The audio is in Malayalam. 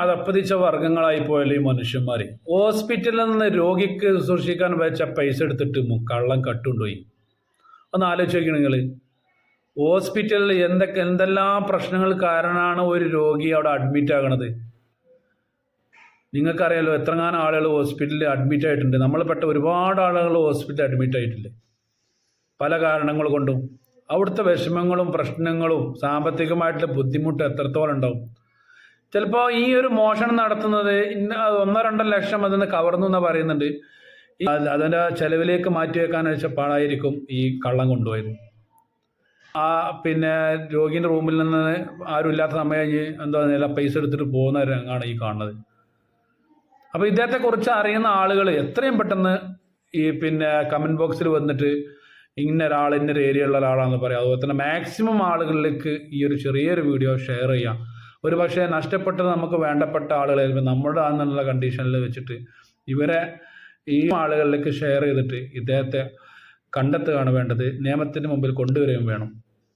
അതപ്പതിച്ച വർഗങ്ങളായി പോയല്ലോ ഈ മനുഷ്യന്മാർ. ഹോസ്പിറ്റലിൽ നിന്ന് രോഗിക്ക് ശുശ്രൂഷിക്കാൻ വെച്ച പൈസ എടുത്തിട്ട് കള്ളം കട്ടുകൊണ്ടുപോയി. ഒന്ന് ആലോചിച്ച് നോക്കണം നിങ്ങൾ. ഹോസ്പിറ്റലിൽ എന്തെല്ലാം പ്രശ്നങ്ങൾ കാരണമാണ് ഒരു രോഗി അവിടെ അഡ്മിറ്റ് ആകണത്. നിങ്ങൾക്കറിയാലോ എത്രങ്ങാനും ആളുകൾ ഹോസ്പിറ്റലിൽ അഡ്മിറ്റ് ആയിട്ടുണ്ട്. നമ്മൾപ്പെട്ട ഒരുപാട് ആളുകൾ ഹോസ്പിറ്റലിൽ അഡ്മിറ്റ് ആയിട്ടില്ലേ, പല കാരണങ്ങൾ കൊണ്ടും. അവിടുത്തെ വിഷമങ്ങളും പ്രശ്നങ്ങളും സാമ്പത്തികമായിട്ടുള്ള ബുദ്ധിമുട്ട് എത്രത്തോളം ഉണ്ടാവും. ചിലപ്പോൾ ഈ ഒരു മോഷണം നടത്തുന്നത് 1-2 ലക്ഷം അതിന് കവർന്നു എന്ന് പറയുന്നുണ്ട്. അതിൻ്റെ ചെലവിലേക്ക് മാറ്റി വെക്കാൻ വെച്ചപ്പാടായിരിക്കും ഈ കള്ളം കൊണ്ടുപോയത്. പിന്നെ രോഗീൻ്റെ റൂമിൽ നിന്ന് ആരും ഇല്ലാത്ത സമയം എന്താ പൈസ എടുത്തിട്ട് പോകുന്ന രംഗമാണ് ഈ കാണുന്നത്. അപ്പോൾ ഇദ്ദേഹത്തെക്കുറിച്ച് അറിയുന്ന ആളുകൾ എത്രയും പെട്ടെന്ന് ഈ കമൻറ്റ് ബോക്സിൽ വന്നിട്ട് ഇന്നൊരാൾ ഇന്നൊരു ഏരിയയുള്ള ഒരാളാണെന്ന് പറയാം. അതുപോലെ തന്നെ മാക്സിമം ആളുകളിലേക്ക് ഈ ഒരു ചെറിയൊരു വീഡിയോ ഷെയർ ചെയ്യാം. ഒരു പക്ഷേ നഷ്ടപ്പെട്ടത് നമുക്ക് വേണ്ടപ്പെട്ട ആളുകളായിരിക്കും, നമ്മുടെ ആണെന്നുള്ള കണ്ടീഷനിൽ വെച്ചിട്ട് ഇവരെ ഈ ആളുകളിലേക്ക് ഷെയർ ചെയ്തിട്ട് ഇദ്ദേഹത്തെ കണ്ടെത്തുകയാണ് വേണ്ടത്. നിയമത്തിന് മുമ്പിൽ കൊണ്ടുവരികയും വേണം.